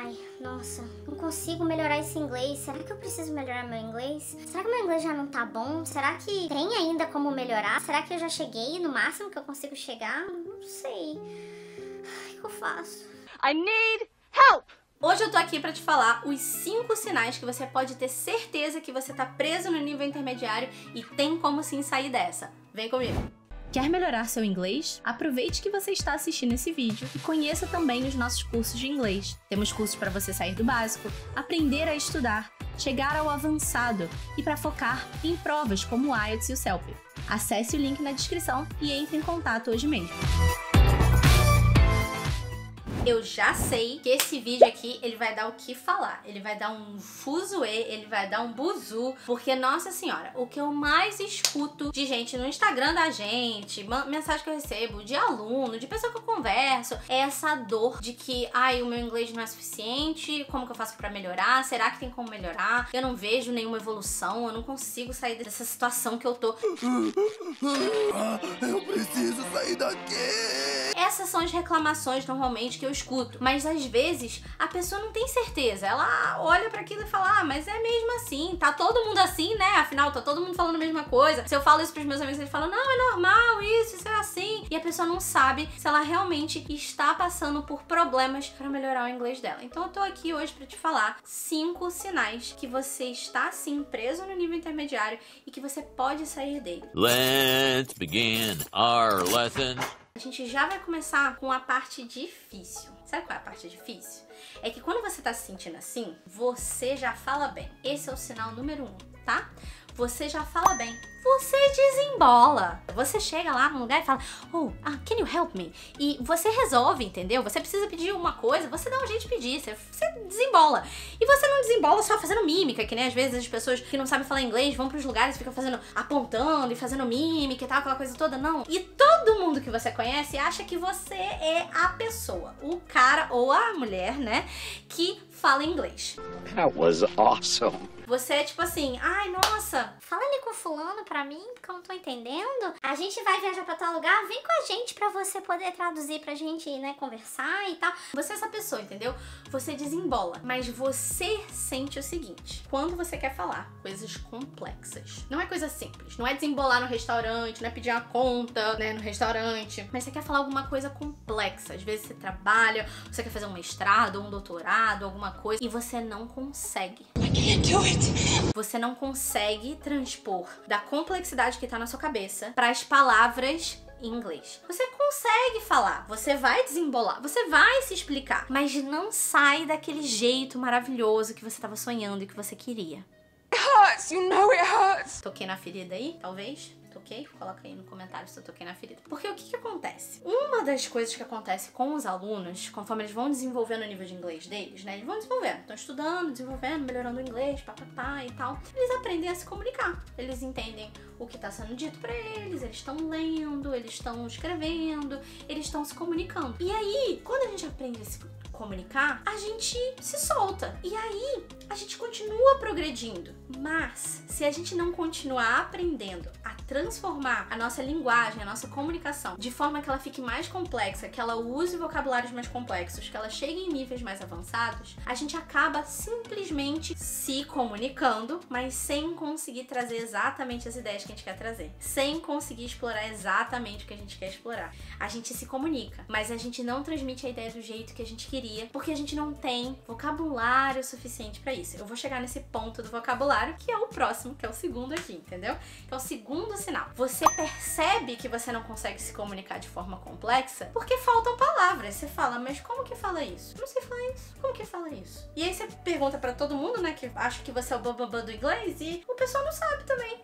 Ai, nossa, não consigo melhorar esse inglês. Será que eu preciso melhorar meu inglês? Será que meu inglês já não tá bom? Será que tem ainda como melhorar? Será que eu já cheguei no máximo que eu consigo chegar? Não sei. Ai, o que eu faço? I need help! Hoje eu tô aqui pra te falar os 5 sinais que você pode ter certeza que você tá preso no nível intermediário e tem como sim sair dessa. Vem comigo! Quer melhorar seu inglês? Aproveite que você está assistindo esse vídeo e conheça também os nossos cursos de inglês. Temos cursos para você sair do básico, aprender a estudar, chegar ao avançado e para focar em provas como o IELTS e o CELP. Acesse o link na descrição e entre em contato hoje mesmo. Eu já sei que esse vídeo aqui, ele vai dar o que falar. Ele vai dar um fuzuê, ele vai dar um buzu. Porque, nossa senhora, o que eu mais escuto de gente no Instagram da gente, mensagem que eu recebo, de aluno, de pessoa que eu converso, é essa dor de que, ai, o meu inglês não é suficiente, como que eu faço pra melhorar? Será que tem como melhorar? Eu não vejo nenhuma evolução, eu não consigo sair dessa situação que eu tô. Eu preciso sair daqui! Essas são as reclamações normalmente que eu escuto, mas às vezes a pessoa não tem certeza, ela olha pra aquilo e fala, ah, mas é mesmo assim, tá todo mundo assim, né, afinal tá todo mundo falando a mesma coisa. Se eu falo isso pros meus amigos, eles falam, não, é normal isso é assim, e a pessoa não sabe se ela realmente está passando por problemas pra melhorar o inglês dela. Então eu tô aqui hoje pra te falar 5 sinais que você está sim preso no nível intermediário e que você pode sair dele. Let's begin our lesson. A gente já vai começar com a parte difícil. Sabe qual é a parte difícil? É que quando você tá se sentindo assim, você já fala bem. Esse é o sinal número 1, tá? Você já fala bem. Você desembola. Você chega lá num lugar e fala, oh, can you help me? E você resolve, entendeu? Você precisa pedir uma coisa, você dá um jeito de pedir, você desembola. E você não desembola só fazendo mímica, que nem às vezes as pessoas que não sabem falar inglês vão pros lugares e ficam fazendo, apontando e fazendo mímica e tal, aquela coisa toda, não. E todo mundo que você conhece acha que você é a pessoa, o cara ou a mulher, né, que fala inglês. That was awesome. Você é tipo assim, ai, nossa, Fala ali com fulano pra mim, que eu não tô entendendo. A gente vai viajar pra tal lugar, vem com a gente pra você poder traduzir pra gente, né, conversar e tal. você é essa pessoa, entendeu? Você desembola, mas você sente o seguinte, quando você quer falar coisas complexas, não é coisa simples, não é desembolar no restaurante, não é pedir uma conta, né, no restaurante, mas você quer falar alguma coisa complexa, às vezes você trabalha, você quer fazer um mestrado, um doutorado, alguma coisa, e você não consegue. I can't do it. Você não consegue transpor da complexidade que tá na sua cabeça para as palavras em inglês. Você consegue falar, você vai desembolar, você vai se explicar, mas não sai daquele jeito maravilhoso que você tava sonhando e que você queria. It hurts, you know it hurts. Toquei na ferida aí? Talvez? Toquei? Coloca aí no comentário se eu toquei na ferida. Porque o que acontece? Uma das coisas que acontece com os alunos, conforme eles vão desenvolvendo o nível de inglês deles, né? Eles vão desenvolvendo, estão estudando, desenvolvendo, melhorando o inglês, papapá e tal. Eles aprendem a se comunicar. Eles entendem o que está sendo dito pra eles, eles estão lendo, eles estão escrevendo, eles estão se comunicando. E aí, quando a gente aprende a se comunicar, a gente se solta. E aí, a gente continua progredindo. Mas, se a gente não continuar aprendendo a transformar a nossa linguagem, a nossa comunicação, de forma que ela fique mais complexa, que ela use vocabulários mais complexos, que ela chegue em níveis mais avançados, a gente acaba simplesmente se comunicando, mas sem conseguir trazer exatamente as ideias que a gente quer trazer. Sem conseguir explorar exatamente o que a gente quer explorar. A gente se comunica, mas a gente não transmite a ideia do jeito que a gente queria, porque a gente não tem vocabulário suficiente pra isso. Eu vou chegar nesse ponto do vocabulário, que é o próximo, que é o segundo aqui, entendeu? Que é o segundo sinal. Você percebe que você não consegue se comunicar de forma complexa porque faltam palavras. Você fala, mas como que fala isso? Eu não sei falar isso. Como que fala isso? E aí você pergunta pra todo mundo, né, que acha que você é o bambambam do inglês e o pessoal não sabe também.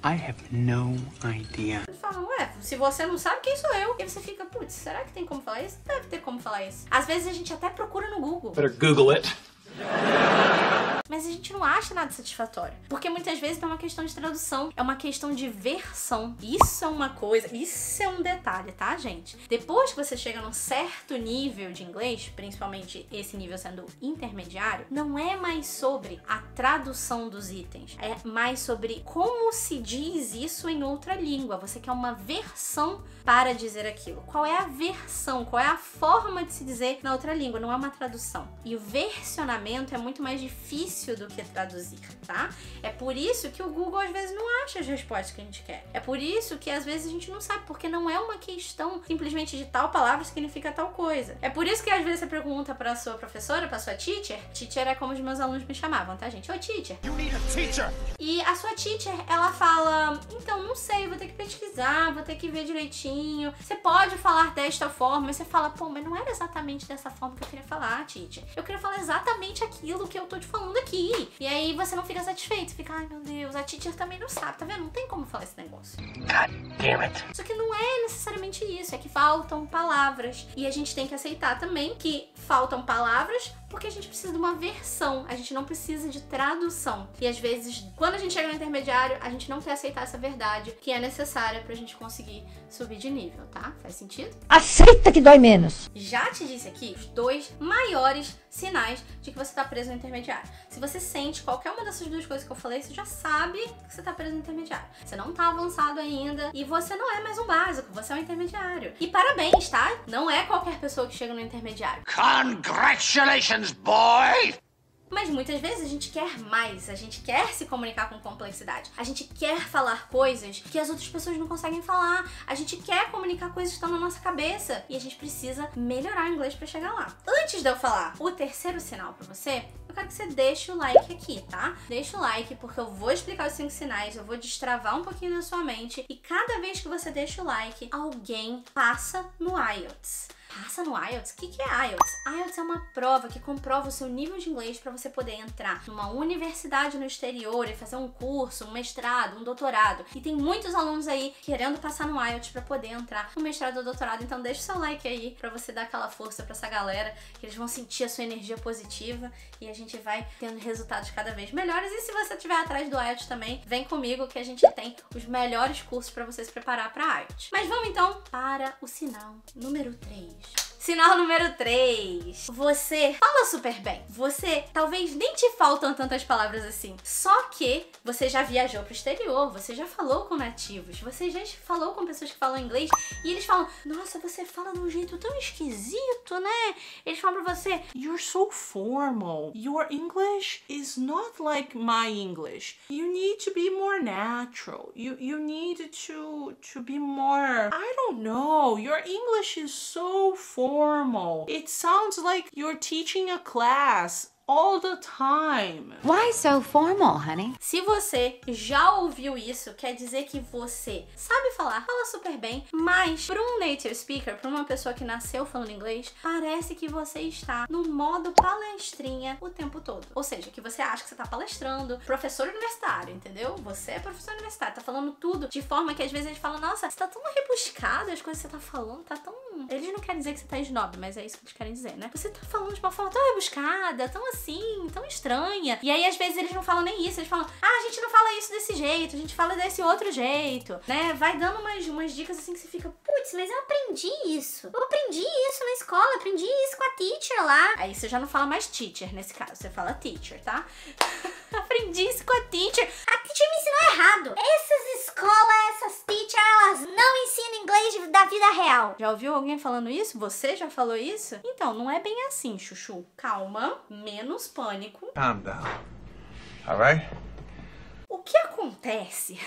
I have no idea. Eles falam, ué, se você não sabe, quem sou eu? E você fica, putz, será que tem como falar isso? Deve ter como falar isso. Às vezes a gente até procura no Google. Better Google it. Mas a a gente não acha nada satisfatório. Porque muitas vezes não é uma questão de tradução, é uma questão de versão. Isso é uma coisa, isso é um detalhe, tá, gente? Depois que você chega num certo nível de inglês, principalmente esse nível sendo intermediário, não é mais sobre a tradução dos itens, é mais sobre como se diz isso em outra língua. Você quer uma versão para dizer aquilo. Qual é a versão? Qual é a forma de se dizer na outra língua? Não é uma tradução. E o versionamento é muito mais difícil do que traduzir, tá? É por isso que o Google às vezes não acha as respostas que a gente quer. É por isso que às vezes a gente não sabe, porque não é uma questão simplesmente de tal palavra significa tal coisa. É por isso que às vezes você pergunta pra sua professora, pra sua teacher. Teacher é como os meus alunos me chamavam, tá, gente? Oi, teacher. You need a teacher. E a sua teacher, ela fala, então, não sei, vou ter que pesquisar, vou ter que ver direitinho. Você pode falar desta forma, e você fala, pô, mas não era exatamente dessa forma que eu queria falar, teacher. Eu queria falar exatamente aquilo que eu tô te falando aqui. E aí você não fica satisfeito, fica, ai meu Deus, a teacher também não sabe, tá vendo? Não tem como falar esse negócio. God damn it. Só que não é necessariamente isso, é que faltam palavras. E a gente tem que aceitar também que faltam palavras porque a gente precisa de uma versão, a gente não precisa de tradução. E às vezes, quando a gente chega no intermediário, a gente não quer aceitar essa verdade que é necessária pra gente conseguir subir de nível, tá? Faz sentido? Aceita que dói menos. Já te disse aqui os 2 maiores sinais de que você tá preso no intermediário. Se você sente qualquer uma dessas 2 coisas que eu falei, você já sabe que você tá preso no intermediário. Você não tá avançado ainda e você não é mais um básico, você é um intermediário. E parabéns, tá? Não é qualquer pessoa que chega no intermediário. Congratulations, boy. Mas muitas vezes a gente quer mais, a gente quer se comunicar com complexidade, a gente quer falar coisas que as outras pessoas não conseguem falar, a gente quer comunicar coisas que estão na nossa cabeça e a gente precisa melhorar o inglês pra chegar lá. Antes de eu falar o terceiro sinal pra você, eu quero que você deixe o like aqui, tá? Deixa o like porque eu vou explicar os 5 sinais, eu vou destravar um pouquinho na sua mente e cada vez que você deixa o like, alguém passa no IELTS. Passa no IELTS? O que é IELTS? IELTS é uma prova que comprova o seu nível de inglês para você poder entrar numa universidade no exterior e fazer um curso, um mestrado, um doutorado. E tem muitos alunos aí querendo passar no IELTS para poder entrar no mestrado ou doutorado. Então deixa o seu like aí para você dar aquela força para essa galera, que eles vão sentir a sua energia positiva e a gente vai tendo resultados cada vez melhores. E se você estiver atrás do IELTS também, vem comigo que a gente tem os melhores cursos para você se preparar para IELTS. Mas vamos então para o sinal número 3. Sinal número 3. Você fala super bem. Você talvez nem te faltam tantas palavras assim. Só que você já viajou pro exterior, você já falou com nativos, você já falou com pessoas que falam inglês e eles falam, nossa, você fala de um jeito tão esquisito, né? Eles falam pra você, You're so formal. Your English is not like my English. You need to be more natural. You need to be more, I don't know. Your English is so formal. It sounds like you're teaching a class all the time. Why so formal, honey? Se você já ouviu isso, quer dizer que você sabe falar, fala super bem, mas para um native speaker, para uma pessoa que nasceu falando inglês, parece que você está no modo palestrinha o tempo todo. Ou seja, que você acha que você tá palestrando, professor universitário, entendeu? Você é professor universitário, tá falando tudo de forma que às vezes eles falam, nossa, você tá tão rebuscado, as coisas que você tá falando, tá tão... Eles não querem dizer que você tá snob, mas é isso que eles querem dizer, né? Você tá falando de uma forma tão rebuscada, tão assim, tão estranha. E aí, às vezes, eles não falam nem isso. Eles falam, a gente não fala isso desse jeito, a gente fala desse outro jeito, né? Vai dando umas dicas assim que você fica, putz, mas eu aprendi isso. Eu aprendi isso na escola, aprendi isso com a teacher lá. Aí você já não fala mais teacher nesse caso, você fala teacher, tá? Aprendi isso com a teacher. A teacher me ensinou errado. Essas escolas, essas teachers, elas não ensinam inglês da vida real. Já ouviu alguém falando isso? Você já falou isso? Então, não é bem assim, chuchu. Calma, menos pânico. Calm down. All right? O que acontece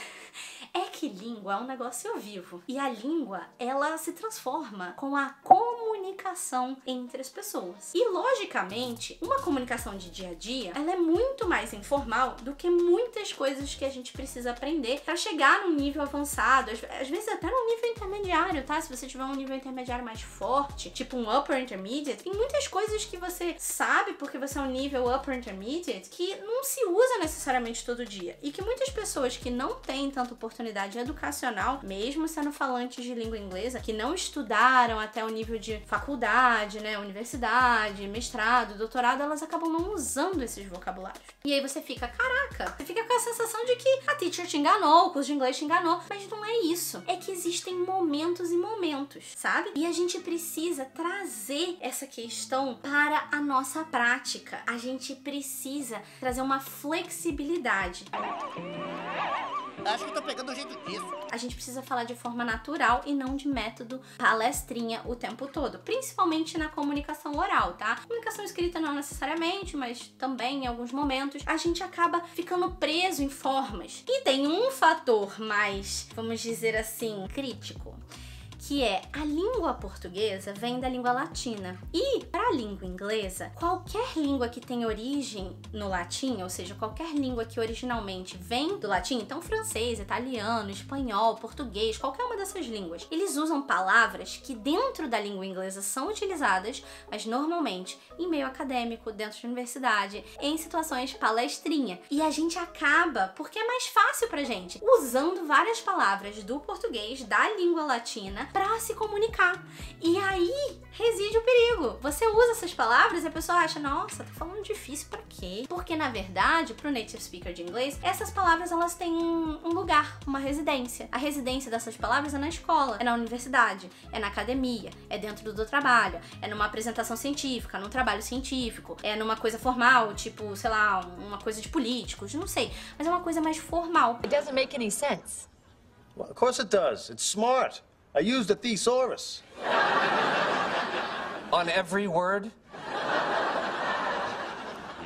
é que língua é um negócio vivo. E a língua, ela se transforma com a comunicação entre as pessoas. E, logicamente, uma comunicação de dia a dia, ela é muito mais informal do que muitas coisas que a gente precisa aprender para chegar num nível avançado. Às vezes até num nível intermediário, tá? Se você tiver um nível intermediário mais forte, tipo um upper intermediate, tem muitas coisas que você sabe porque você é um nível upper intermediate que não se usa necessariamente todo dia. E que muitas pessoas que não têm tanta oportunidade comunidade educacional, mesmo sendo falantes de língua inglesa, que não estudaram até o nível de faculdade, né, universidade, mestrado, doutorado, elas acabam não usando esses vocabulários. E aí você fica, caraca, você fica com a sensação de que a teacher te enganou, o curso de inglês te enganou, mas não é isso. É que existem momentos e momentos, sabe? E a gente precisa trazer essa questão para a nossa prática. A gente precisa trazer uma flexibilidade. Acho que tô pegando o jeito disso. A gente precisa falar de forma natural e não de método palestrinha o tempo todo, principalmente na comunicação oral, tá? Comunicação escrita não necessariamente, mas também em alguns momentos a gente acaba ficando preso em formas. E tem um fator mais, vamos dizer assim, crítico, que é a língua portuguesa vem da língua latina. E para a língua inglesa, qualquer língua que tem origem no latim, ou seja, qualquer língua que originalmente vem do latim, então francês, italiano, espanhol, português, qualquer uma dessas línguas, eles usam palavras que dentro da língua inglesa são utilizadas, mas normalmente em meio acadêmico, dentro de universidade, em situações palestrinha. E a gente acaba, porque é mais fácil pra gente, usando várias palavras do português, da língua latina, para se comunicar. E aí reside o perigo. Você usa essas palavras e a pessoa acha, nossa, tá falando difícil pra quê? Porque na verdade, pro native speaker de inglês, essas palavras elas têm um lugar, uma residência. A residência dessas palavras é na escola, é na universidade, é na academia, é dentro do trabalho, é numa apresentação científica, num trabalho científico, é numa coisa formal, tipo, sei lá, uma coisa de políticos, não sei, mas é uma coisa mais formal. It doesn't make any sense. Well, of course it does. It's smart. I used a thesaurus. On every word?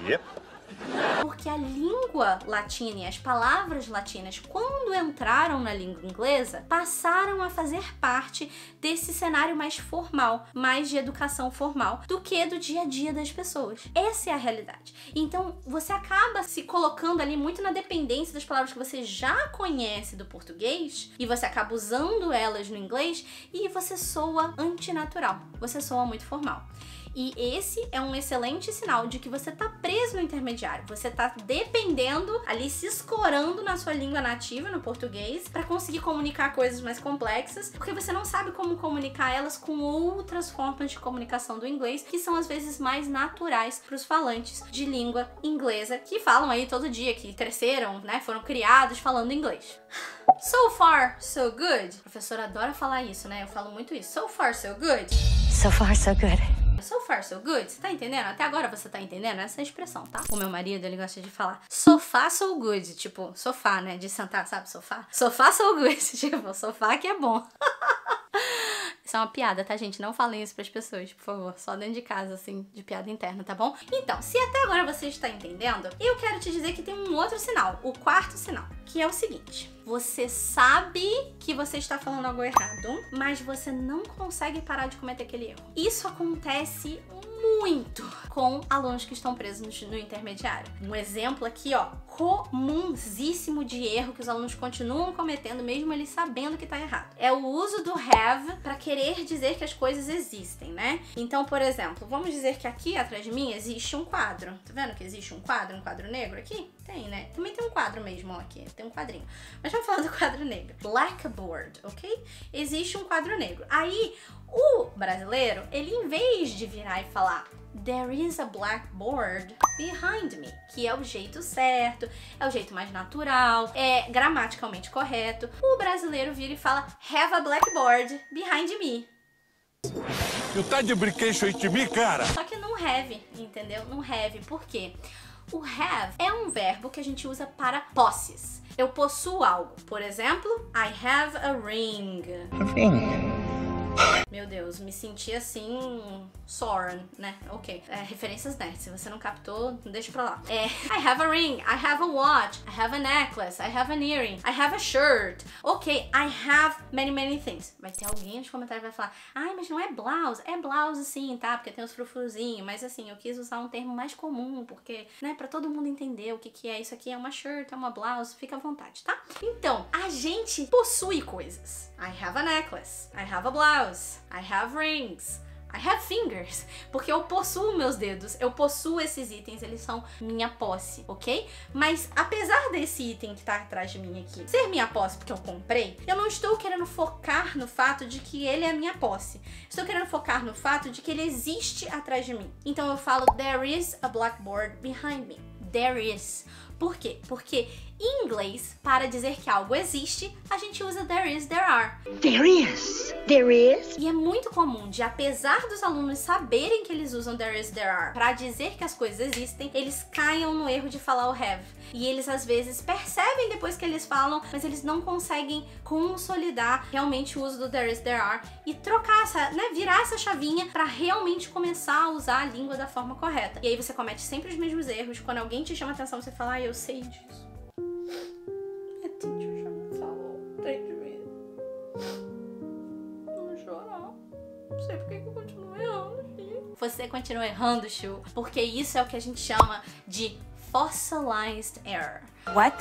Yep. Porque a língua latina e as palavras latinas, quando entraram na língua inglesa, passaram a fazer parte desse cenário mais formal, mais de educação formal, do que do dia a dia das pessoas. Essa é a realidade. Então, você acaba se colocando ali muito na dependência das palavras que você já conhece do português, e você acaba usando elas no inglês, e você soa antinatural, você soa muito formal. E esse é um excelente sinal de que você tá preso no intermediário. Você tá dependendo, ali se escorando na sua língua nativa, no português, para conseguir comunicar coisas mais complexas, porque você não sabe como comunicar elas com outras formas de comunicação do inglês, que são às vezes mais naturais para os falantes de língua inglesa, que falam aí todo dia, que cresceram, né, foram criados falando inglês. So far, so good. A professora adora falar isso, né? Eu falo muito isso. So far, so good. So far, so good. So far, so good. Você tá entendendo? Até agora você tá entendendo essa expressão, tá? O meu marido, ele gosta de falar sofá, so good. Tipo, sofá, né? De sentar, sabe? Sofá. Sofá, so good. Tipo, sofá que é bom. Isso é uma piada, tá, gente? Não falem isso pras pessoas, por favor. Só dentro de casa, assim, de piada interna, tá bom? Então, se até agora você está entendendo, eu quero te dizer que tem um outro sinal, o quarto sinal, que é o seguinte. Você sabe que você está falando algo errado, mas você não consegue parar de cometer aquele erro. Isso acontece muito com alunos que estão presos no intermediário. Um exemplo aqui, ó, comunsíssimo de erro que os alunos continuam cometendo, mesmo eles sabendo que tá errado. É o uso do have para querer dizer que as coisas existem, né? Então, por exemplo, vamos dizer que aqui atrás de mim existe um quadro. Tá vendo que existe um quadro negro aqui? Tem, né? Também tem um quadro mesmo, ó, aqui. Tem um quadrinho. Mas vamos falar do quadro negro. Blackboard, ok? Existe um quadro negro. Aí, o brasileiro, ele em vez de virar e falar there is a blackboard behind me, que é o jeito certo, é o jeito mais natural, é gramaticalmente correto, o brasileiro vira e fala have a blackboard behind me. You tá de brinquedo de mim, cara? Só que não have, entendeu? Não have, por quê? O have é um verbo que a gente usa para posses. Eu possuo algo. Por exemplo, I have a ring. Meu Deus, me senti assim, Soren, né? Ok. Referências nerds. Se você não captou, deixa pra lá. I have a ring, I have a watch, I have a necklace, I have an earring, I have a shirt. Ok, I have many things. Vai ter alguém nos comentários que vai falar, ai, mas não é blouse. É blouse sim, tá? Porque tem os frufruzinhos. Mas assim, eu quis usar um termo mais comum, porque, né, pra todo mundo entender o que é. Isso aqui é uma shirt, é uma blouse. Fica à vontade, tá? Então, a gente possui coisas. I have a necklace, I have a blouse, I have rings, I have fingers, porque eu possuo meus dedos, eu possuo esses itens, eles são minha posse, ok? Mas apesar desse item que tá atrás de mim aqui ser minha posse porque eu comprei, eu não estou querendo focar no fato de que ele é minha posse. Estou querendo focar no fato de que ele existe atrás de mim. Então eu falo, there is a blackboard behind me. There is. Por quê? Porque em inglês, para dizer que algo existe, a gente usa there is, there are. There is. There is. E é muito comum de, apesar dos alunos saberem que eles usam there is, there are para dizer que as coisas existem, eles caiam no erro de falar o have. E eles às vezes percebem depois que eles falam, mas eles não conseguem consolidar realmente o uso do there is, there are e trocar essa, né, virar essa chavinha para realmente começar a usar a língua da forma correta. E aí você comete sempre os mesmos erros. Quando alguém te chama a atenção, você fala, eu sei disso. Minha teacher já me falou 3 vezes. Vou chorar. Não sei por que eu continuo errando, Chu. Você continua errando, Chu, porque isso é o que a gente chama de fossilized error. What?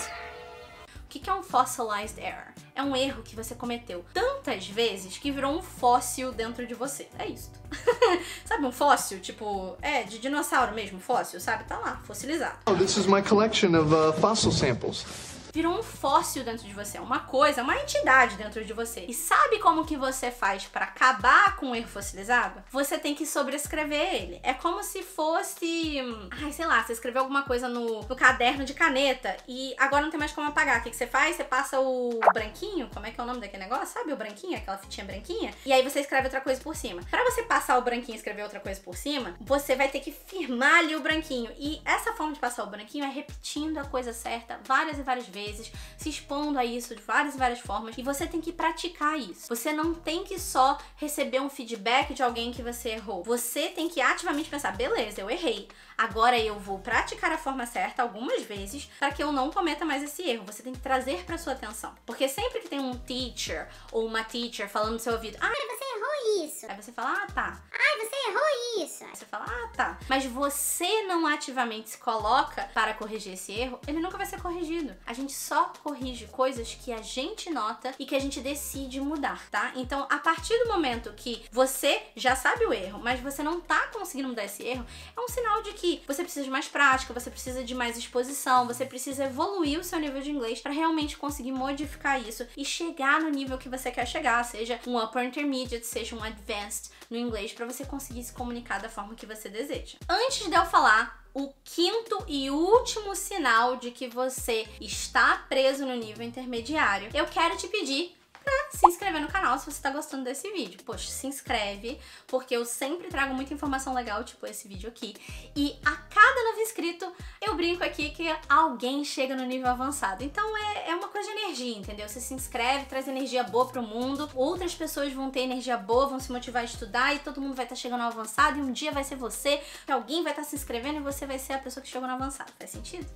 O que é um fossilized error? É um erro que você cometeu tantas vezes que virou um fóssil dentro de você. É isso. Sabe um fóssil? Tipo, de dinossauro mesmo, fóssil, sabe? Tá lá, fossilizado. Oh, this is my collection of fossil samples. Virou um fóssil dentro de você, uma coisa, uma entidade dentro de você. E sabe como que você faz para acabar com o erro fossilizado? Você tem que sobrescrever ele. É como se fosse, sei lá, você escreveu alguma coisa no caderno de caneta e agora não tem mais como apagar. O que você faz? Você passa o branquinho, como é que é o nome daquele negócio? Sabe o branquinho, aquela fitinha branquinha? E aí você escreve outra coisa por cima. Para você passar o branquinho e escrever outra coisa por cima, você vai ter que firmar ali o branquinho. E essa forma de passar o branquinho é repetindo a coisa certa várias e várias vezes, se expondo a isso de várias e várias formas, e você tem que praticar isso. Você não tem que só receber um feedback de alguém que você errou. Você tem que ativamente pensar, beleza, eu errei. Agora eu vou praticar a forma certa algumas vezes para que eu não cometa mais esse erro. Você tem que trazer para sua atenção. Porque sempre que tem um teacher ou uma teacher falando no seu ouvido, Você errou isso. aí você fala, tá. Você errou isso. Aí você fala, tá. Mas você não ativamente se coloca para corrigir esse erro, ele nunca vai ser corrigido. A gente só corrige coisas que a gente nota e que a gente decide mudar, tá? Então, a partir do momento que você já sabe o erro, mas você não tá conseguindo mudar esse erro, é um sinal de que você precisa de mais prática, você precisa de mais exposição, você precisa evoluir o seu nível de inglês para realmente conseguir modificar isso e chegar no nível que você quer chegar, seja um upper intermediate, seja um advanced no inglês, para você conseguir se comunicar da forma que você deseja. Antes de eu falar o quinto e último sinal de que você está preso no nível intermediário, eu quero te pedir pra se inscrever no canal se você tá gostando desse vídeo. Poxa, se inscreve, porque eu sempre trago muita informação legal, tipo esse vídeo aqui. E a cada novo inscrito, eu brinco aqui que alguém chega no nível avançado. Então é uma coisa de energia, entendeu? Você se inscreve, traz energia boa pro mundo, outras pessoas vão ter energia boa, vão se motivar a estudar e todo mundo vai estar chegando no avançado e um dia vai ser você, que alguém vai estar se inscrevendo e você vai ser a pessoa que chegou no avançado. Faz sentido?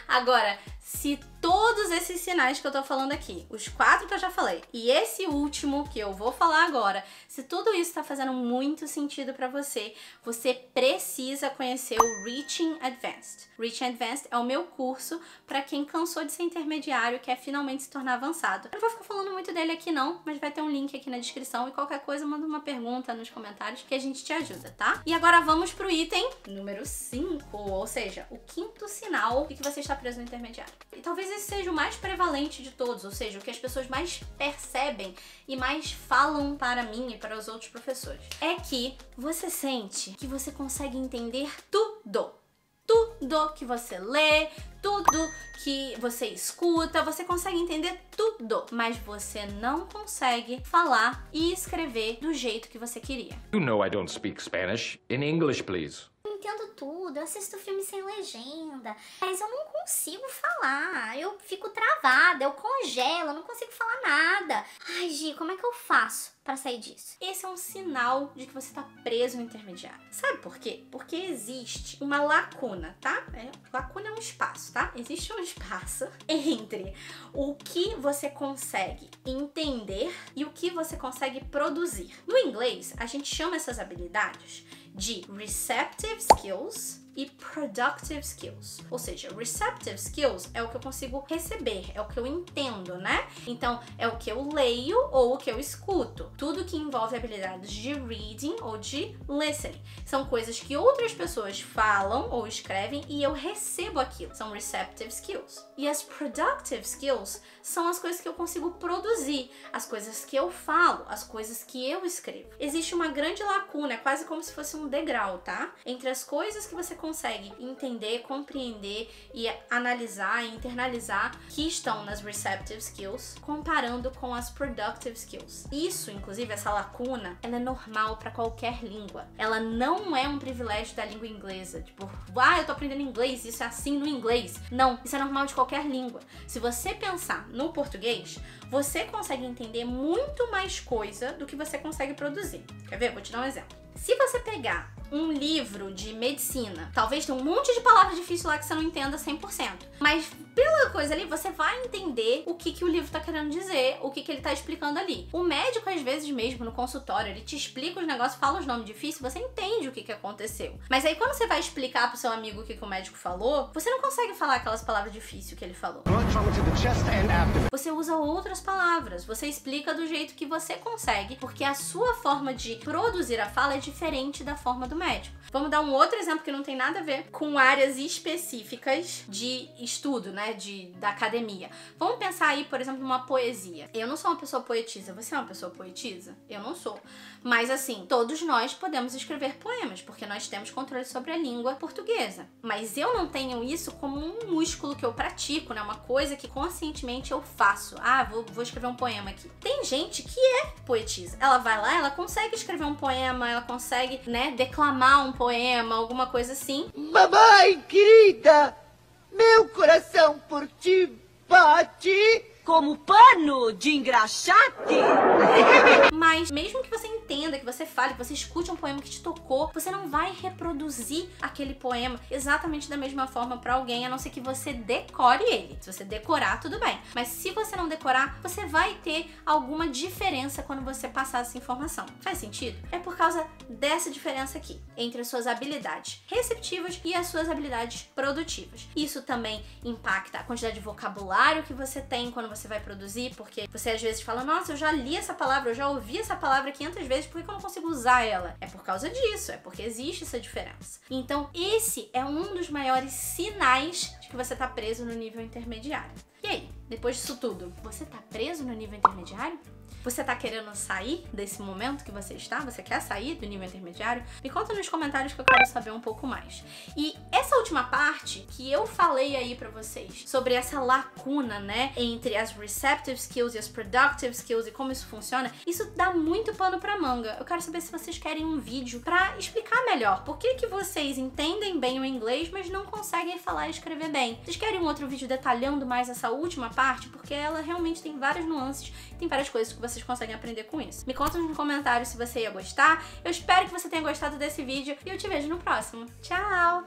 Agora, se todos esses sinais que eu tô falando aqui, os 4 que eu já falei, e esse último que eu vou falar agora, se tudo isso tá fazendo muito sentido pra você, você precisa conhecer o Reaching Advanced. Reaching Advanced é o meu curso pra quem cansou de ser intermediário e quer finalmente se tornar avançado. Eu não vou ficar falando muito dele aqui não, mas vai ter um link aqui na descrição e qualquer coisa manda uma pergunta nos comentários que a gente te ajuda, tá? E agora vamos pro item número 5, ou seja, o quinto sinal de que você está preso no intermediário. E talvez esse seja o mais prevalente de todos, ou seja, o que as pessoas mais percebem e mais falam para mim e para os outros professores. É que você sente que você consegue entender tudo. Tudo que você lê, tudo que você escuta, você consegue entender tudo, mas você não consegue falar e escrever do jeito que você queria. You know I don't speak Spanish. In English, please. Eu entendo tudo, eu assisto filme sem legenda, mas eu não consigo falar, eu fico travada, eu congelo, eu não consigo falar nada. Ai, Gi, como é que eu faço pra sair disso? Esse é um sinal de que você tá preso no intermediário. Sabe por quê? Porque existe uma lacuna, tá? Lacuna é um espaço, tá? Existe um espaço entre o que você consegue entender e o que você consegue produzir. No inglês, a gente chama essas habilidades de receptive skills e productive skills. Ou seja, receptive skills é o que eu consigo receber, é o que eu entendo, né? Então, é o que eu leio ou o que eu escuto. Tudo que envolve habilidades de reading ou de listening. São coisas que outras pessoas falam ou escrevem e eu recebo aquilo. São receptive skills. E as productive skills são as coisas que eu consigo produzir, as coisas que eu falo, as coisas que eu escrevo. Existe uma grande lacuna, é quase como se fosse um degrau, tá? Entre as coisas que você consegue entender, compreender e analisar e internalizar que estão nas receptive skills, comparando com as productive skills. Isso, inclusive, essa lacuna, ela é normal para qualquer língua. Ela não é um privilégio da língua inglesa. Tipo, eu tô aprendendo inglês, isso é assim no inglês. Não, isso é normal de qualquer língua. Se você pensar no português, você consegue entender muito mais coisa do que você consegue produzir. Quer ver? Vou te dar um exemplo. Se você pegar um livro de medicina, talvez tenha um monte de palavras difíceis lá que você não entenda 100%. Mas pela coisa ali, você vai entender o que o livro tá querendo dizer, o que ele tá explicando ali. O médico, às vezes mesmo, no consultório, ele te explica os negócios, fala os nomes difíceis, você entende o que aconteceu. Mas aí quando você vai explicar pro seu amigo o que o médico falou, você não consegue falar aquelas palavras difíceis que ele falou. Você usa outras palavras, você explica do jeito que você consegue, porque a sua forma de produzir a fala é diferente da forma do médico. Vamos dar um outro exemplo que não tem nada a ver com áreas específicas de estudo, né, da academia. Vamos pensar aí, por exemplo, numa poesia. Eu não sou uma pessoa poetisa. Você é uma pessoa poetisa? Eu não sou. Mas assim, todos nós podemos escrever poemas, porque nós temos controle sobre a língua portuguesa. Mas eu não tenho isso como um músculo que eu pratico, né, uma coisa que conscientemente eu faço. Vou escrever um poema aqui. Tem gente que é poetisa. Ela vai lá, ela consegue escrever um poema, ela consegue, né, declamar um poema, alguma coisa assim. Mamãe querida, meu coração por ti bate como pano de engraxate. Mas mesmo que você entenda, que você fale, que você escute um poema que te tocou, você não vai reproduzir aquele poema exatamente da mesma forma para alguém, a não ser que você decore ele. Se você decorar, tudo bem. Mas se você não decorar, você vai ter alguma diferença quando você passar essa informação. Faz sentido? É por causa dessa diferença aqui, entre as suas habilidades receptivas e as suas habilidades produtivas. Isso também impacta a quantidade de vocabulário que você tem quando você vai produzir, porque você às vezes fala, nossa, eu já li essa palavra, eu já ouvi essa palavra 500 vezes, por que eu não consigo usar ela? É por causa disso, é porque existe essa diferença. Então, esse é um dos maiores sinais de que você tá preso no nível intermediário. E aí, depois disso tudo, você tá preso no nível intermediário? Você tá querendo sair desse momento que você está? Você quer sair do nível intermediário? Me conta nos comentários que eu quero saber um pouco mais. E essa última parte que eu falei aí pra vocês sobre essa lacuna, né, entre as receptive skills e as productive skills e como isso funciona, isso dá muito pano pra manga. Eu quero saber se vocês querem um vídeo pra explicar melhor por que vocês entendem bem o inglês, mas não conseguem falar e escrever bem. Vocês querem um outro vídeo detalhando mais essa última parte? Porque ela realmente tem várias nuances, tem várias coisas que vocês conseguem aprender com isso. Me conta nos comentários se você ia gostar. Eu espero que você tenha gostado desse vídeo e eu te vejo no próximo. Tchau!